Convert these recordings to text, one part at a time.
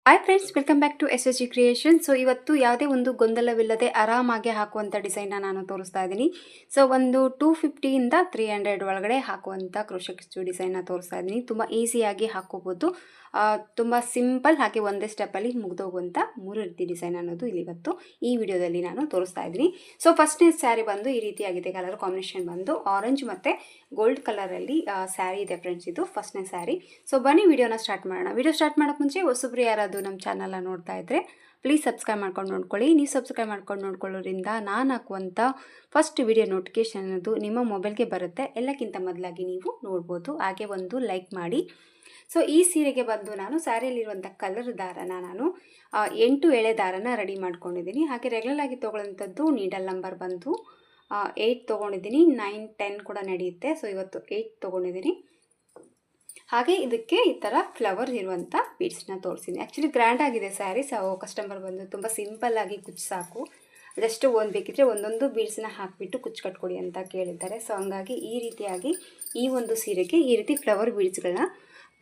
Hi friends, welcome back to SSG creation. So ಇವತ್ತು ಯಾವುದೇ ಒಂದು ಗೊಂದಲವಿಲ್ಲದೆ ಆರಾಮಾಗಿ ಹಾಕುವಂಥ ಡಿಸೈನ್ನ ನಾನು ತೋರಿಸ್ತಾ ಇದ್ದೀನಿ. ಸೊ ಒಂದು 250 ಇಂದ 300 ಒಳಗಡೆ ಹಾಕುವಂಥ ಕ್ರೋಶೆ ಸ್ಟಿಚ್ ಡಿಸೈನ್ನ ತೋರಿಸ್ತಾ ಇದ್ದೀನಿ. ತುಂಬ ಈಸಿಯಾಗಿ ಹಾಕೋಬೋದು, ತುಂಬ ಸಿಂಪಲ್ ಹಾಗೆ ಒಂದೇ ಸ್ಟೆಪ್ಪಲ್ಲಿ ಮುಗಿದೋಗುವಂಥ 3 ರೀತಿ ಡಿಸೈನ್ ಅನ್ನೋದು ಇಲ್ಲಿ ಇವತ್ತು ಈ ವಿಡಿಯೋದಲ್ಲಿ ನಾನು ತೋರಿಸ್ತಾ ಇದ್ದೀನಿ. ಸೊ ಫಸ್ಟ್ನೇ ಸ್ಯಾರಿ ಬಂದು ಈ ರೀತಿಯಾಗಿದೆ. ಕಲರ್ ಕಾಂಬಿನೇಷನ್ ಬಂದು ಆರೆಂಜ್ ಮತ್ತು ಗೋಲ್ಡ್ ಕಲರಲ್ಲಿ ಸ್ಯಾರಿ ಇದೆ ಫ್ರೆಂಡ್ಸ್. ಇದು ಫಸ್ಟ್ನೇ ಸ್ಯಾರಿ. ಸೊ ಬನ್ನಿ ವಿಡಿಯೋನ ಸ್ಟಾರ್ಟ್ ಮಾಡೋಣ. ವಿಡಿಯೋ ಸ್ಟಾರ್ಟ್ ಮಾಡೋಕ್ಕೆ ಮುಂಚೆ ಹೊಸಬ್ರು ಯಾರಾದರೂ ನಮ್ಮ ಚಾನಲ್ನ ನೋಡ್ತಾ ಇದ್ದರೆ ಪ್ಲೀಸ್ ಸಬ್ಸ್ಕ್ರೈಬ್ ಮಾಡ್ಕೊಂಡು ನೋಡ್ಕೊಳ್ಳಿ. ನೀವು ಸಬ್ಸ್ಕ್ರೈಬ್ ಮಾಡ್ಕೊಂಡು ನೋಡ್ಕೊಳ್ಳೋದ್ರಿಂದ ನಾನು ಹಾಕುವಂಥ ಫಸ್ಟ್ ವಿಡಿಯೋ ನೋಟಿಫಿಕೇಷನ್ ಅನ್ನೋದು ನಿಮ್ಮ ಮೊಬೈಲ್ಗೆ ಬರುತ್ತೆ. ಎಲ್ಲಕ್ಕಿಂತ ಮೊದಲಾಗಿ ನೀವು ನೋಡ್ಬೋದು. ಹಾಗೆ ಒಂದು ಲೈಕ್ ಮಾಡಿ. ಸೊ ಈ ಸೀರೆಗೆ ಬಂದು ನಾನು ಸ್ಯಾರಿಯಲ್ಲಿರುವಂಥ ಕಲರ್ ದಾರನ ನಾನು 8 ಎಳೆ ದಾರನ ರೆಡಿ ಮಾಡ್ಕೊಂಡಿದ್ದೀನಿ. ಹಾಗೆ ರೆಗ್ಯುಲರ್ ಆಗಿ ತೊಗೊಳ್ಳೋಂಥದ್ದು ನೀಡಲ್ ನಂಬರ್ ಬಂದು 8 ತೊಗೊಂಡಿದ್ದೀನಿ. 9, 10 ಕೂಡ ನಡೆಯುತ್ತೆ. ಸೊ ಇವತ್ತು 8 ತೊಗೊಂಡಿದ್ದೀನಿ. ಹಾಗೆ ಇದಕ್ಕೆ ಈ ಥರ ಫ್ಲವರ್ ಇರುವಂಥ ಬೀಡ್ಸ್ನ ತೋರಿಸಿದ್ದೀನಿ. ಆ್ಯಕ್ಚುಲಿ ಗ್ರ್ಯಾಂಡ್ ಆಗಿದೆ ಸ್ಯಾರಿ. ಸೊ ಕಸ್ಟಮರ್ ಬಂದು ತುಂಬ ಸಿಂಪಲ್ಲಾಗಿ ಕುಚ್ಚು ಸಾಕು, ಜಸ್ಟ್ ಬೇಕಿದ್ರೆ ಒಂದೊಂದು ಬೀಡ್ಸ್ನ ಹಾಕಿಬಿಟ್ಟು ಕುಚ್ಚು ಕಟ್ಕೊಡಿ ಅಂತ ಕೇಳಿದ್ದಾರೆ. ಸೊ ಹಂಗಾಗಿ ಈ ರೀತಿಯಾಗಿ ಈ ಒಂದು ಸೀರೆಗೆ ಈ ರೀತಿ ಫ್ಲವರ್ ಬೀಡ್ಸ್ಗಳನ್ನ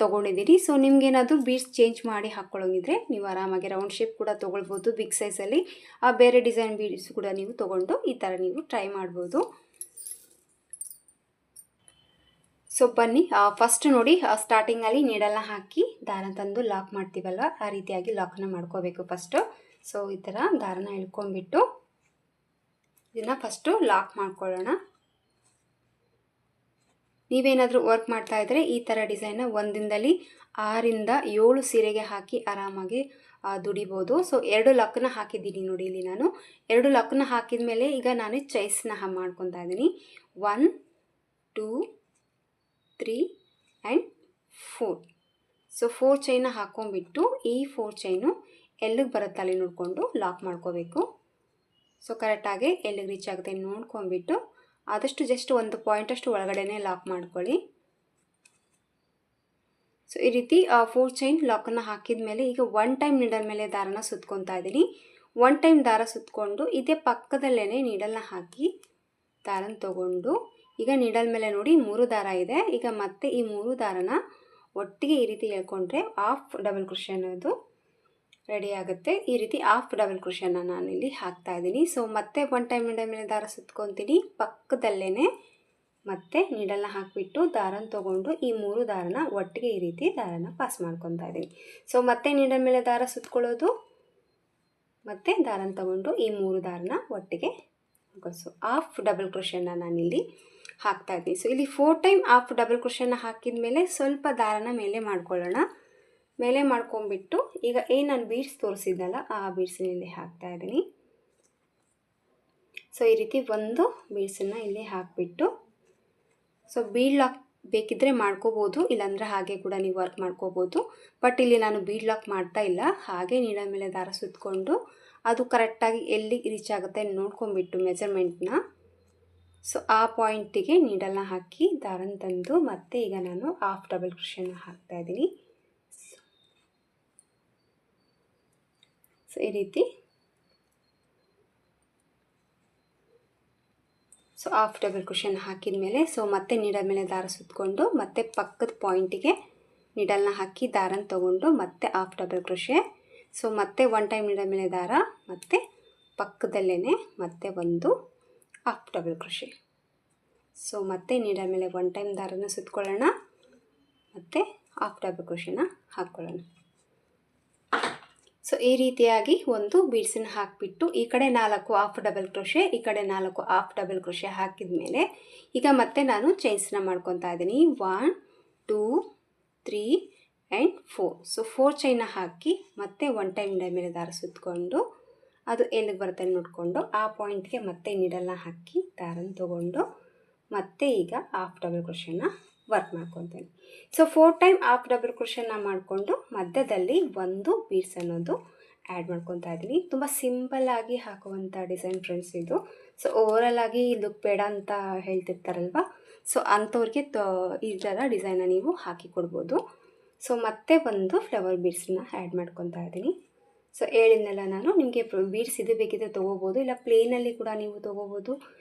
ತೊಗೊಂಡಿದ್ದೀರಿ. ಸೊ ನಿಮ್ಗೇನಾದರೂ ಬೀಡ್ಸ್ ಚೇಂಜ್ ಮಾಡಿ ಹಾಕ್ಕೊಳ್ಳೋಂಗಿದ್ರೆ ನೀವು ಆರಾಮಾಗಿ ರೌಂಡ್ ಶೇಪ್ ಕೂಡ ತೊಗೊಳ್ಬೋದು. ಬಿಗ್ ಸೈಜಲ್ಲಿ ಬೇರೆ ಡಿಸೈನ್ ಬೀಡ್ಸ್ ಕೂಡ ನೀವು ತೊಗೊಂಡು ಈ ಥರ ನೀವು ಟ್ರೈ ಮಾಡ್ಬೋದು. ಸೊ ಬನ್ನಿ, ಫಸ್ಟ್ ನೋಡಿ, ಸ್ಟಾರ್ಟಿಂಗಲ್ಲಿ ನೀಡಲ್ನ ಹಾಕಿ ದಾರ ತಂದು ಲಾಕ್ ಮಾಡ್ತೀವಲ್ವ, ಆ ರೀತಿಯಾಗಿ ಲಾಕ್ನ ಮಾಡ್ಕೋಬೇಕು ಫಸ್ಟು. ಸೊ ಈ ಥರ ದಾರನ ಇಳ್ಕೊಂಡ್ಬಿಟ್ಟು ಇದನ್ನು ಫಸ್ಟು ಲಾಕ್ ಮಾಡ್ಕೊಳ್ಳೋಣ. ನೀವೇನಾದರೂ ವರ್ಕ್ ಮಾಡ್ತಾ ಇದ್ದರೆ ಈ ಥರ ಡಿಸೈನ್ನ 1 ದಿನದಲ್ಲಿ 6 ಇಂದ 7 ಸೀರೆಗೆ ಹಾಕಿ ಆರಾಮಾಗಿ ದುಡಿಬೋದು. ಸೊ 2 ಲಾಕ್ನ ಹಾಕಿದ್ದೀನಿ ನೋಡಿ. ಇಲ್ಲಿ ನಾನು 2 ಲಾಕ್ನ ಹಾಕಿದ ಮೇಲೆ ಈಗ ನಾನು ಚೈಸ್ನ ಮಾಡ್ಕೊತಾ ಇದ್ದೀನಿ. 1, 2, 3 ಆ್ಯಂಡ್ 4. ಸೊ 4 ಚೈನ ಹಾಕ್ಕೊಂಡ್ಬಿಟ್ಟು ಈ 4 ಚೈನು ಎಲ್ಲಿಗೆ ಬರುತ್ತೆ ಅಲ್ಲಿ ನೋಡಿಕೊಂಡು ಲಾಕ್ ಮಾಡ್ಕೋಬೇಕು. ಸೊ ಕರೆಕ್ಟಾಗಿ ಎಲ್ಲಿಗೆ ರೀಚ್ ಆಗುತ್ತೆ ನೋಡ್ಕೊಂಡ್ಬಿಟ್ಟು ಆದಷ್ಟು ಜಸ್ಟ್ 1 ಪಾಯಿಂಟಷ್ಟು ಒಳಗಡೆನೇ ಲಾಕ್ ಮಾಡ್ಕೊಳ್ಳಿ. ಸೊ ಈ ರೀತಿ 4 ಚೈನ್ ಲಾಕನ್ನು ಹಾಕಿದ ಮೇಲೆ ಈಗ 1 ಟೈಮ್ ನೀಡಲ್ ಮೇಲೆ ದಾರನ ಸುತ್ಕೊತಾ ಇದ್ದೀನಿ. 1 ಟೈಮ್ ದಾರ ಸುತ್ತಕೊಂಡು ಇದೇ ಪಕ್ಕದಲ್ಲೇ ನೀಡಲ್ನ ಹಾಕಿ ದಾರನ ತೊಗೊಂಡು ಈಗ ನೀಡಲ್ ಮೇಲೆ ನೋಡಿ 3 ದಾರ ಇದೆ. ಈಗ ಮತ್ತೆ ಈ 3 ದಾರನ ಒಟ್ಟಿಗೆ ಈ ರೀತಿ ಹೇಳ್ಕೊಂಡ್ರೆ ಹಾಫ್ ಡಬಲ್ ಕ್ರೋಶೆ ಅನ್ನೋದು ರೆಡಿ ಆಗುತ್ತೆ. ಈ ರೀತಿ ಹಾಫ್ ಡಬಲ್ ಕ್ರೋಶೆನ ನಾನು ಇಲ್ಲಿ ಹಾಕ್ತಾ ಇದ್ದೀನಿ. ಸೊ ಮತ್ತೆ 1 ಟೈಮ್ ನೀಡಲ್ ಮೇಲೆ ದಾರ ಸುತ್ಕೊತೀನಿ. ಪಕ್ಕದಲ್ಲೇ ಮತ್ತೆ ನೀಡಲ್ನ ಹಾಕಿಬಿಟ್ಟು ದಾರನ ತೊಗೊಂಡು ಈ 3 ದಾರನ ಒಟ್ಟಿಗೆ ಈ ರೀತಿ ದಾರನ ಪಾಸ್ ಮಾಡ್ಕೊತಾ ಇದ್ದೀನಿ. ಸೊ ಮತ್ತೆ ನೀಡಲ್ ಮೇಲೆ ದಾರ ಸುತ್ಕೊಳ್ಳೋದು, ಮತ್ತೆ ದಾರನ ತೊಗೊಂಡು ಈ 3 ದಾರನ ಒಟ್ಟಿಗೆ ಹಾಕೋದು. ಹಾಫ್ ಡಬಲ್ ಕ್ರೋಶೆನ ನಾನಿಲ್ಲಿ ಹಾಕ್ತಾ ಇದ್ದೀನಿ. ಸೊ ಇಲ್ಲಿ 4 ಟೈಮ್ ಹಾಫ್ ಡಬಲ್ ಕ್ರೋಶೆನ ಹಾಕಿದ ಮೇಲೆ ಸ್ವಲ್ಪ ದಾರನ ಮೇಲೆ ಮಾಡ್ಕೊಳ್ಳೋಣ. ಮೇಲೆ ಮಾಡ್ಕೊಂಡ್ಬಿಟ್ಟು ಈಗ ಏನು ನಾನು ಬೀಡ್ಸ್ ತೋರಿಸಿದ್ನಲ್ಲ ಆ ಬೀಡ್ಸನ್ನ ಇಲ್ಲಿ ಹಾಕ್ತಾ ಇದ್ದೀನಿ. ಸೊ ಈ ರೀತಿ ಒಂದು ಬೀಡ್ಸನ್ನು ಇಲ್ಲಿ ಹಾಕಿಬಿಟ್ಟು, ಸೊ ಬೀಡ್ ಲಾಕ್ ಬೇಕಿದ್ದರೆ ಮಾಡ್ಕೋಬೋದು, ಇಲ್ಲಾಂದರೆ ಹಾಗೆ ಕೂಡ ನೀವು ವರ್ಕ್ ಮಾಡ್ಕೋಬೋದು. ಬಟ್ ಇಲ್ಲಿ ನಾನು ಬೀಡ್ ಲಾಕ್ ಮಾಡ್ತಾ ಇಲ್ಲ. ಹಾಗೆ ನೀಡಲ್ ಮೇಲೆ ದಾರ ಸುತ್ತಕೊಂಡು ಅದು ಕರೆಕ್ಟಾಗಿ ಎಲ್ಲಿ ರೀಚ್ ಆಗುತ್ತೆ ನೋಡ್ಕೊಂಬಿಟ್ಟು ಮೆಜರ್ಮೆಂಟ್ನ, ಸೊ ಆ ಪಾಯಿಂಟಿಗೆ ನೀಡಲ್ನ ಹಾಕಿ ದಾರನ ತಂದು ಮತ್ತೆ ಈಗ ನಾನು ಹಾಫ್ ಡಬಲ್ ಕ್ರೋಶೆನ ಹಾಕ್ತಾ ಇದ್ದೀನಿ. ಸೊ ಈ ರೀತಿ ಸೊ ಹಾಫ್ ಡಬಲ್ ಕ್ರೋಶೆನ ಹಾಕಿದ ಮೇಲೆ ಸೊ ಮತ್ತೆ ನೀಡಲ್ ಮೇಲೆ ದಾರ ಸುತ್ತಕೊಂಡು ಮತ್ತೆ ಪಕ್ಕದ ಪಾಯಿಂಟಿಗೆ ನೀಡಲ್ನ ಹಾಕಿ ದಾರನ ತೊಗೊಂಡು ಮತ್ತೆ ಹಾಫ್ ಡಬಲ್ ಕ್ರೋಶೆ. ಸೊ ಮತ್ತೆ 1 ಟೈಮ್ ನೀಡಲ್ ಮೇಲೆ ದಾರ, ಮತ್ತು ಪಕ್ಕದಲ್ಲೇ ಮತ್ತೆ ಒಂದು ಹಾಫ್ ಡಬಲ್ ಕ್ರೋಶೆ. ಸೊ ಮತ್ತೆ ನೀಡಲ್ ಮೇಲೆ 1 ಟೈಮ್ ದಾರನ ಸುತ್ಕೊಳ್ಳೋಣ, ಮತ್ತು ಹಾಫ್ ಡಬಲ್ ಕ್ರೋಶೆನ ಹಾಕ್ಕೊಳ್ಳೋಣ. ಸೊ ಈ ರೀತಿಯಾಗಿ ಒಂದು ಬೀಡ್ಸನ್ನು ಹಾಕಿಬಿಟ್ಟು ಈ ಕಡೆ 4 ಹಾಫ್ ಡಬಲ್ ಕ್ರೋಶೆ, ಈ ಕಡೆ 4 ಹಾಫ್ ಡಬಲ್ ಕ್ರೋಶೆ ಹಾಕಿದ ಮೇಲೆ ಈಗ ಮತ್ತೆ ನಾನು ಚೈನ್ಸ್ನ ಮಾಡ್ಕೊತಾ ಇದ್ದೀನಿ. 1, 2, 3 ಆ್ಯಂಡ್ 4. ಸೊ 4 ಚೈನ ಹಾಕಿ ಮತ್ತೆ 1 ಟೈಮ್ ನೀಡಲ್ ಮೇಲೆ ದಾರ ಸುತ್ತಕೊಂಡು ಅದು ಎಲ್ಲಿಗೆ ಬರುತ್ತೆ ನೋಡಿಕೊಂಡು ಆ ಪಾಯಿಂಟ್ಗೆ ಮತ್ತೆ ನೀಡಲ್ನ ಹಾಕಿ ದಾರನ ತೊಗೊಂಡು ಮತ್ತೆ ಈಗ ಹಾಫ್ ಡಬಲ್ ಕ್ರೋಶೆನ ವರ್ಕ್ ಮಾಡ್ಕೊತೀನಿ. ಸೊ 4 ಟೈಮ್ ಹಾಫ್ ಡಬಲ್ ಕ್ರೋಶೆನ ಮಾಡಿಕೊಂಡು ಮಧ್ಯದಲ್ಲಿ ಒಂದು ಬೀಡ್ಸ್ ಅನ್ನೋದು ಆ್ಯಡ್ ಮಾಡ್ಕೊತಾ ಇದ್ದೀನಿ. ತುಂಬ ಸಿಂಪಲ್ಲಾಗಿ ಹಾಕುವಂಥ ಡಿಸೈನ್ ಫ್ರೆಂಡ್ಸ್ ಇದು. ಸೊ ಓವರಲ್ ಆಗಿ ಲುಕ್ ಬೇಡ ಅಂತ ಹೇಳ್ತಿರ್ತಾರಲ್ವ, ಸೊ ಅಂಥವ್ರಿಗೆ ಈ ಥರ ಡಿಸೈನ ನೀವು ಹಾಕಿ ಕೊಡ್ಬೋದು. ಸೊ ಮತ್ತೆ ಒಂದು ಫ್ಲವರ್ ಬೀಡ್ಸನ್ನ ಆ್ಯಡ್ ಮಾಡ್ಕೊತಾ ಇದ್ದೀನಿ. ಸೊ ಹೇಳಿದ್ನೆಲ್ಲ ನಾನು ನಿಮಗೆ ಬೀಡ್ಸ್ ಇದು ಬೇಕಿದ್ರೆ ತೊಗೋಬೋದು, ಇಲ್ಲ ಪ್ಲೇನಲ್ಲಿ ಕೂಡ ನೀವು ತೊಗೋಬೋದು.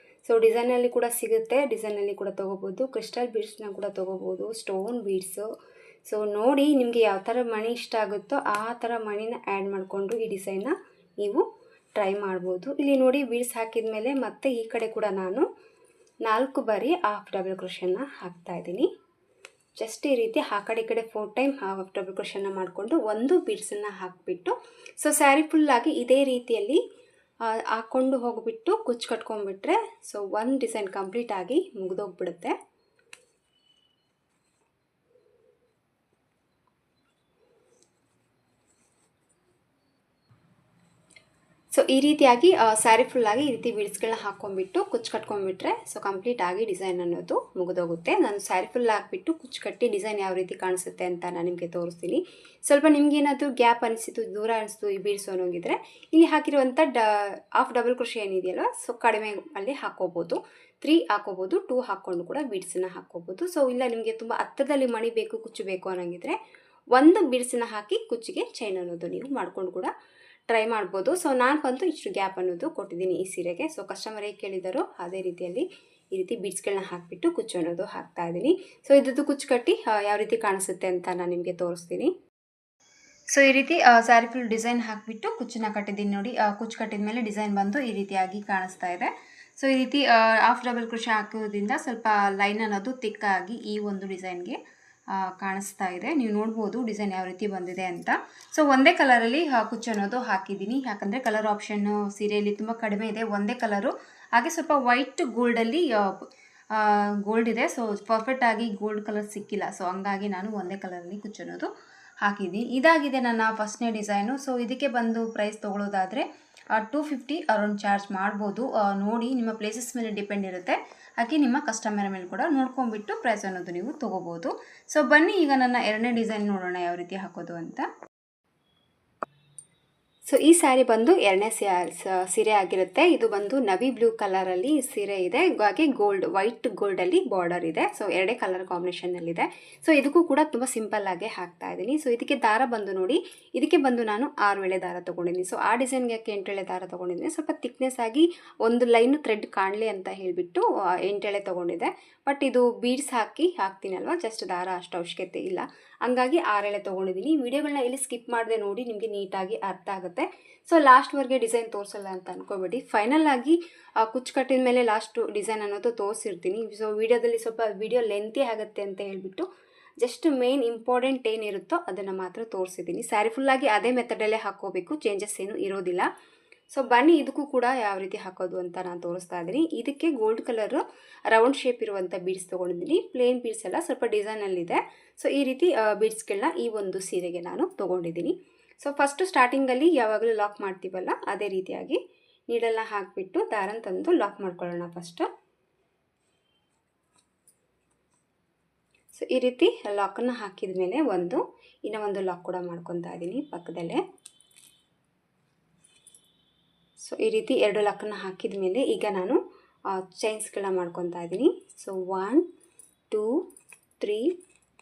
ಸೊ ಡಿಸೈನಲ್ಲಿ ಕೂಡ ಸಿಗುತ್ತೆ, ಡಿಸೈನಲ್ಲಿ ಕೂಡ ತೊಗೋಬೋದು. ಕ್ರಿಸ್ಟಲ್ ಬೀಡ್ಸ್ನ ಕೂಡ ತೊಗೋಬೋದು, ಸ್ಟೋನ್ ಬೀಡ್ಸು. ಸೊ ನೋಡಿ ನಿಮಗೆ ಯಾವ ಥರ ಮಣಿ ಇಷ್ಟ ಆಗುತ್ತೋ ಆ ಥರ ಮಣಿನ ಆ್ಯಡ್ ಮಾಡಿಕೊಂಡು ಈ ಡಿಸೈನ್ನ ನೀವು ಟ್ರೈ ಮಾಡ್ಬೋದು. ಇಲ್ಲಿ ನೋಡಿ ಬೀಡ್ಸ್ ಹಾಕಿದ ಮೇಲೆ ಮತ್ತೆ ಈ ಕಡೆ ಕೂಡ ನಾನು 4 ಬಾರಿ ಹಾಫ್ ಡಬಲ್ ಕ್ರೋಶನ್ನ ಹಾಕ್ತಾಯಿದ್ದೀನಿ. ಜಸ್ಟ್ ಈ ರೀತಿ ಆ ಕಡೆ ಈ ಕಡೆ 4 ಟೈಮ್ ಹಾಫ್ ಡಬಲ್ ಕ್ರೋಶನ್ನ ಮಾಡಿಕೊಂಡು ಒಂದು ಬೀಡ್ಸನ್ನು ಹಾಕಿಬಿಟ್ಟು ಸೊ ಸ್ಯಾರಿ ಫುಲ್ಲಾಗಿ ಇದೇ ರೀತಿಯಲ್ಲಿ ಹಾಕ್ಕೊಂಡು ಹೋಗಿಬಿಟ್ಟು ಕುಚ್ಚು ಕಟ್ಕೊಂಡ್ಬಿಟ್ರೆ ಸೊ ಒಂದು ಡಿಸೈನ್ ಕಂಪ್ಲೀಟ್ ಆಗಿ ಮುಗಿದೋಗ್ಬಿಡುತ್ತೆ. ಸೊ ಈ ರೀತಿಯಾಗಿ ಸ್ಯಾರಿ ಫುಲ್ಲಾಗಿ ಈ ರೀತಿ ಬೀಡ್ಸ್ಗಳನ್ನ ಹಾಕ್ಕೊಂಡ್ಬಿಟ್ಟು ಕುಚ್ಚು ಕಟ್ಕೊಂಡ್ಬಿಟ್ರೆ ಸೊ ಕಂಪ್ಲೀಟ್ ಆಗಿ ಡಿಸೈನ್ ಅನ್ನೋದು ಮುಗಿದೋಗುತ್ತೆ. ನಾನು ಸ್ಯಾರಿ ಫುಲ್ ಹಾಕ್ಬಿಟ್ಟು ಕುಚ್ಚು ಕಟ್ಟಿ ಡಿಸೈನ್ ಯಾವ ರೀತಿ ಕಾಣಿಸುತ್ತೆ ಅಂತ ನಾನು ನಿಮಗೆ ತೋರಿಸ್ತೀನಿ. ಸ್ವಲ್ಪ ನಿಮಗೇನಾದರೂ ಗ್ಯಾಪ್ ಅನಿಸಿತು, ದೂರ ಅನಿಸ್ತು ಈ ಬೀಡ್ಸು ಅನ್ನೋಗಿದ್ರೆ ಇಲ್ಲಿ ಹಾಕಿರುವಂಥ ಹಾಫ್ ಡಬಲ್ ಕ್ರೋಶೆ ಏನಿದೆಯಲ್ಲ ಸೊ ಕಡಿಮೆ ಅಲ್ಲಿ ಹಾಕ್ಕೋಬೋದು, 3 ಹಾಕ್ಕೋಬೋದು, 2 ಹಾಕ್ಕೊಂಡು ಕೂಡ ಬೀಡ್ಸನ್ನು ಹಾಕ್ಕೋಬೋದು. ಸೊ ಇಲ್ಲ ನಿಮಗೆ ತುಂಬ ಹತ್ತದಲ್ಲಿ ಮಣಿ ಬೇಕು, ಕುಚ್ಚು ಬೇಕು ಅನ್ನೋಂಗಿದ್ರೆ ಒಂದು ಬೀಡ್ಸನ್ನು ಹಾಕಿ ಕುಚ್ಚಿಗೆ ಚೈನ್ ಅನ್ನೋದು ನೀವು ಮಾಡ್ಕೊಂಡು ಕೂಡ ಟ್ರೈ ಮಾಡ್ಬೋದು. ಸೊ ನಾನು ಬಂತು ಇಷ್ಟು ಗ್ಯಾಪ್ ಅನ್ನೋದು ಕೊಟ್ಟಿದ್ದೀನಿ ಈ ಸೀರೆಗೆ. ಸೊ ಕಸ್ಟಮರೇ ಕೇಳಿದರು ಅದೇ ರೀತಿಯಲ್ಲಿ ಈ ರೀತಿ ಬೀಡ್ಸ್ಗಳನ್ನ ಹಾಕಿಬಿಟ್ಟು ಕುಚ್ಚು ಅನ್ನೋದು ಹಾಕ್ತಾ ಇದ್ದೀನಿ. ಸೊ ಇದ್ದು ಕುಚ್ಚು ಕಟ್ಟಿ ಯಾವ ರೀತಿ ಕಾಣಿಸುತ್ತೆ ಅಂತ ನಾನು ನಿಮಗೆ ತೋರಿಸ್ತೀನಿ. ಸೊ ಈ ರೀತಿ ಸ್ಯಾರಿ ಫುಲ್ ಡಿಸೈನ್ ಹಾಕಿಬಿಟ್ಟು ಕುಚ್ಚನ್ನ ಕಟ್ಟಿದ್ದೀನಿ ನೋಡಿ. ಕುಚ್ಚು ಕಟ್ಟಿದ ಮೇಲೆ ಡಿಸೈನ್ ಬಂದು ಈ ರೀತಿಯಾಗಿ ಕಾಣಿಸ್ತಾ ಇದೆ. ಸೊ ಈ ರೀತಿ ಹಾಫ್ ಡಬಲ್ ಕ್ರೋಶೆ ಹಾಕೋದ್ರಿಂದ ಸ್ವಲ್ಪ ಲೈನ್ ಅನ್ನೋದು ತಿಕ್ಕಾಗಿ ಈ ಒಂದು ಡಿಸೈನ್ಗೆ ಕಾಣಿಸ್ತಾ ಇದೆ. ನೀವು ನೋಡ್ಬೋದು ಡಿಸೈನ್ ಯಾವ ರೀತಿ ಬಂದಿದೆ ಅಂತ. ಸೊ ಒಂದೇ ಕಲರಲ್ಲಿ ಕುಚ್ಚು ಅನ್ನೋದು ಹಾಕಿದ್ದೀನಿ, ಯಾಕಂದರೆ ಕಲರ್ ಆಪ್ಷನ್ನು ಸೀರೆಯಲ್ಲಿ ತುಂಬ ಕಡಿಮೆ ಇದೆ, ಒಂದೇ ಕಲರು. ಹಾಗೆ ಸ್ವಲ್ಪ ವೈಟ್ ಗೋಲ್ಡಲ್ಲಿ ಗೋಲ್ಡ್ ಇದೆ, ಸೊ ಪರ್ಫೆಕ್ಟಾಗಿ ಗೋಲ್ಡ್ ಕಲರ್ ಸಿಕ್ಕಿಲ್ಲ. ಸೊ ಹಂಗಾಗಿ ನಾನು ಒಂದೇ ಕಲರಲ್ಲಿ ಕುಚ್ಚು ಅನ್ನೋದು ಹಾಕಿದ್ದೀನಿ. ಇದಾಗಿದೆ ನನ್ನ ಫಸ್ಟ್ನೇ ಡಿಸೈನು. ಸೊ ಇದಕ್ಕೆ ಬಂದು ಪ್ರೈಸ್ ತೊಗೊಳ್ಳೋದಾದರೆ 250 ಅರೌಂಡ್ ಚಾರ್ಜ್ ಮಾಡ್ಬೋದು. ನೋಡಿ ನಿಮ್ಮ ಪ್ಲೇಸಸ್ ಮೇಲೆ ಡಿಪೆಂಡ್ ಇರುತ್ತೆ, ಹಾಗೆ ನಿಮ್ಮ ಕಸ್ಟಮರ್ ಮೇಲೆ ಕೂಡ ನೋಡ್ಕೊಂಡ್ಬಿಟ್ಟು ಪ್ರೈಸ್ ಅನ್ನೋದು ನೀವು ತೊಗೋಬೋದು. ಸೊ ಬನ್ನಿ ಈಗ ನನ್ನ ಎರಡನೇ ಡಿಸೈನ್ ನೋಡೋಣ ಯಾವ ರೀತಿ ಹಾಕೋದು ಅಂತ. ಸೊ ಈ ಸ್ಯಾರಿ ಬಂದು ಎರಡನೇ ಸೀರೆ ಆಗಿರುತ್ತೆ. ಇದು ಬಂದು ನವಿ ಬ್ಲೂ ಕಲರಲ್ಲಿ ಸೀರೆ ಇದೆ, ಹಾಗೆ ಗೋಲ್ಡ್ ವೈಟ್ ಗೋಲ್ಡಲ್ಲಿ ಬಾರ್ಡರ್ ಇದೆ. ಸೊ ಎರಡೇ ಕಲರ್ ಕಾಂಬಿನೇಷನ್ನಲ್ಲಿದೆ. ಸೊ ಇದಕ್ಕೂ ಕೂಡ ತುಂಬ ಸಿಂಪಲ್ ಆಗಿ ಹಾಕ್ತಾ ಇದ್ದೀನಿ. ಸೊ ಇದಕ್ಕೆ ದಾರ ಬಂದು ನೋಡಿ, ಇದಕ್ಕೆ ಬಂದು ನಾನು 6 ಎಳೆ ದಾರ ತೊಗೊಂಡಿದ್ದೀನಿ. ಸೊ ಆ ಡಿಸೈನ್ಗೆ 8 ಎಳೆ ದಾರ ತೊಗೊಂಡಿದ್ದೀನಿ. ಸ್ವಲ್ಪ ತಿಕ್ನೆಸ್ ಆಗಿ ಒಂದು ಲೈನು ಥ್ರೆಡ್ ಕಾಣಲಿ ಅಂತ ಹೇಳಿಬಿಟ್ಟು 8 ಎಳೆ ತೊಗೊಂಡಿದ್ದೆ. ಬಟ್ ಇದು ಬೀಡ್ಸ್ ಹಾಕ್ತೀನಲ್ವ, ಜಸ್ಟ್ ದಾರ ಅಷ್ಟು ಅವಶ್ಯಕತೆ ಇಲ್ಲ, ಹಂಗಾಗಿ 6 ಎಳೆ ತೊಗೊಂಡಿದ್ದೀನಿ. ವಿಡಿಯೋಗಳನ್ನ ಇಲ್ಲಿ ಸ್ಕಿಪ್ ಮಾಡದೆ ನೋಡಿ, ನಿಮಗೆ ನೀಟಾಗಿ ಅರ್ಥ ಆಗುತ್ತೆ. ಸೊ ಲಾಸ್ಟ್ವರೆಗೆ ಡಿಸೈನ್ ತೋರಿಸಲ್ಲ ಅಂತ ಅನ್ಕೋಬೇಡಿ. ಫೈನಲ್ ಆಗಿ ಕುಚ್ಚು ಕಟ್ಟಿದ ಮೇಲೆ ಲಾಸ್ಟ್ ಡಿಸೈನ್ ಅನ್ನೋದು ತೋರಿಸಿರ್ತೀನಿ. ಸೊ ವಿಡಿಯೋದಲ್ಲಿ ಸ್ವಲ್ಪ ವಿಡಿಯೋ ಲೆಂತಿ ಆಗುತ್ತೆ ಅಂತ ಹೇಳ್ಬಿಟ್ಟು ಜಸ್ಟ್ ಮೇನ್ ಇಂಪಾರ್ಟೆಂಟ್ ಏನಿರುತ್ತೋ ಅದನ್ನು ಮಾತ್ರ ತೋರಿಸಿದ್ದೀನಿ. ಸ್ಯಾರಿ ಫುಲ್ಲಾಗಿ ಅದೇ ಮೆಥಡಲ್ಲೇ ಹಾಕ್ಕೋಬೇಕು, ಚೇಂಜಸ್ ಏನು ಇರೋದಿಲ್ಲ. ಸೊ ಬನ್ನಿ ಇದಕ್ಕೂ ಕೂಡ ಯಾವ ರೀತಿ ಹಾಕೋದು ಅಂತ ನಾನು ತೋರಿಸ್ತಾ ಇದ್ದೀನಿ. ಇದಕ್ಕೆ ಗೋಲ್ಡ್ ಕಲರು ರೌಂಡ್ ಶೇಪ್ ಇರುವಂಥ ಬೀಡ್ಸ್ ತೊಗೊಂಡಿದ್ದೀನಿ. ಪ್ಲೇನ್ ಬೀಡ್ಸ್ ಎಲ್ಲ ಸ್ವಲ್ಪ ಡಿಸೈನಲ್ಲಿದೆ. ಸೊ ಈ ರೀತಿ ಬೀಡ್ಸ್ಗಳನ್ನ ಈ ಒಂದು ಸೀರೆಗೆ ನಾನು ತೊಗೊಂಡಿದ್ದೀನಿ. ಸೊ ಫಸ್ಟು ಸ್ಟಾರ್ಟಿಂಗಲ್ಲಿ ಯಾವಾಗಲೂ ಲಾಕ್ ಮಾಡ್ತೀವಲ್ಲ ಅದೇ ರೀತಿಯಾಗಿ ನೀಡಲ್ನ ಹಾಕಿಬಿಟ್ಟು ದಾರನ ತಂದು ಲಾಕ್ ಮಾಡ್ಕೊಳ್ಳೋಣ ಫಸ್ಟು. ಸೊ ಈ ರೀತಿ ಲಾಕನ್ನು ಹಾಕಿದ ಮೇಲೆ ಇನ್ನೂ ಒಂದು ಲಾಕ್ ಕೂಡ ಮಾಡ್ಕೊತಾ ಇದ್ದೀನಿ ಪಕ್ಕದಲ್ಲೇ. ಸೊ ಈ ರೀತಿ 2 ಲಾಕನ್ನು ಹಾಕಿದ ಮೇಲೆ ಈಗ ನಾನು ಚೈನ್ಸ್ಗಳನ್ನ ಮಾಡ್ಕೊತಾ ಇದ್ದೀನಿ. So 1 2 3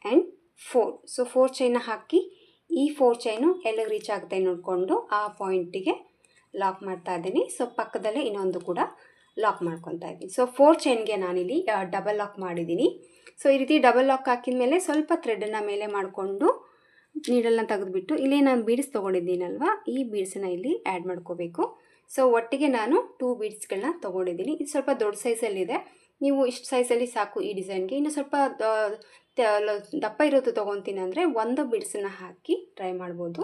and 4. ಸೊ 4 ಚೈನ್ನ ಹಾಕಿ ಈ 4 ಚೈನು ಎಲ್ಲಿಗೆ ರೀಚ್ ಆಗುತ್ತೆ ನೋಡಿಕೊಂಡು ಆ ಪಾಯಿಂಟಿಗೆ ಲಾಕ್ ಮಾಡ್ತಾ ಇದ್ದೀನಿ. ಸೊ ಪಕ್ಕದಲ್ಲೇ ಇನ್ನೊಂದು ಕೂಡ ಲಾಕ್ ಮಾಡ್ಕೊತಾ ಇದ್ದೀನಿ. ಸೊ 4 ಚೈನ್ಗೆ ನಾನಿಲ್ಲಿ ಡಬಲ್ ಲಾಕ್ ಮಾಡಿದ್ದೀನಿ. ಸೊ ಈ ರೀತಿ ಡಬಲ್ ಲಾಕ್ ಹಾಕಿದ ಮೇಲೆ ಸ್ವಲ್ಪ ಥ್ರೆಡನ್ನು ಮೇಲೆ ಮಾಡಿಕೊಂಡು ನೀಡಲ್ನ ತೆಗೆದುಬಿಟ್ಟು ಇಲ್ಲಿ ನಾನು ಬೀಡ್ಸ್ ತೊಗೊಂಡಿದ್ದೀನಲ್ವ, ಈ ಬೀಡ್ಸನ್ನು ಇಲ್ಲಿ ಆ್ಯಡ್ ಮಾಡ್ಕೋಬೇಕು. ಸೊ ಒಟ್ಟಿಗೆ ನಾನು 2 ಬೀಡ್ಸ್ಗಳನ್ನ ತೊಗೊಂಡಿದ್ದೀನಿ. ಇದು ಸ್ವಲ್ಪ ದೊಡ್ಡ ಸೈಜಲ್ಲಿದೆ, ನೀವು ಇಷ್ಟು ಸೈಜಲ್ಲಿ ಸಾಕು ಈ ಡಿಸೈನ್ಗೆ. ಇನ್ನು ಸ್ವಲ್ಪ ದಪ್ಪ ಇರೋದು ತೊಗೊತೀನಿ ಅಂದರೆ ಒಂದು ಬೀಡ್ಸನ್ನು ಹಾಕಿ ಟ್ರೈ ಮಾಡ್ಬೋದು.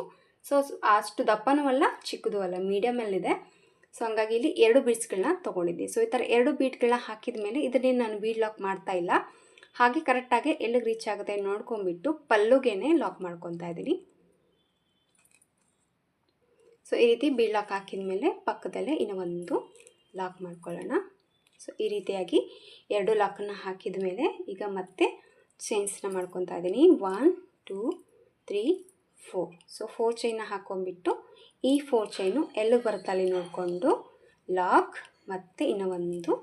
ಸೊ ಅಷ್ಟು ದಪ್ಪನೂ ಅಲ್ಲ ಚಿಕ್ಕದು ಅಲ್ಲ, ಮೀಡಿಯಮಲ್ಲಿದೆ. ಸೊ ಹಂಗಾಗಿ ಇಲ್ಲಿ 2 ಬೀಡ್ಸ್ಗಳನ್ನ ತೊಗೊಂಡಿದ್ದೀನಿ. ಸೊ ಈ ಥರ 2 ಬೀಡ್ಗಳನ್ನ ಹಾಕಿದ ಮೇಲೆ ಇದನ್ನೇ ನಾನು ಬೀಡ್ ಲಾಕ್ ಮಾಡ್ತಾ ಇಲ್ಲ, ಹಾಗೆ ಕರೆಕ್ಟಾಗಿ ಎಲ್ಲಿಗೆ ರೀಚ್ ಆಗುತ್ತೆ ನೋಡ್ಕೊಂಡ್ಬಿಟ್ಟು ಪಲ್ಲುಗೇನೆ ಲಾಕ್ ಮಾಡ್ಕೊತಾ ಇದ್ದೀನಿ. ಸೊ ಈ ರೀತಿ ಬೀಡ್ ಲಾಕ್ ಹಾಕಿದ ಮೇಲೆ ಪಕ್ಕದಲ್ಲೇ ಇನ್ನೂ ಒಂದು ಲಾಕ್ ಮಾಡ್ಕೊಳ್ಳೋಣ. ಸೊ ಈ ರೀತಿಯಾಗಿ 2 ಲಾಕನ್ನು ಹಾಕಿದ ಮೇಲೆ ಈಗ ಮತ್ತೆ ಚೈನ್ಸ್ನ ಮಾಡ್ಕೊತಾ ಇದ್ದೀನಿ. 1 2 3 4. ಸೊ 4 ಚೈನ್ನ ಹಾಕ್ಕೊಂಡ್ಬಿಟ್ಟು ಈ 4 ಚೈನು ಎಲ್ಲಿಗೆ ಬರುತ್ತೆ ಅಲ್ಲಿ ನೋಡಿಕೊಂಡು ಲಾಕ್, ಮತ್ತು ಇನ್ನೂ ಒಂದು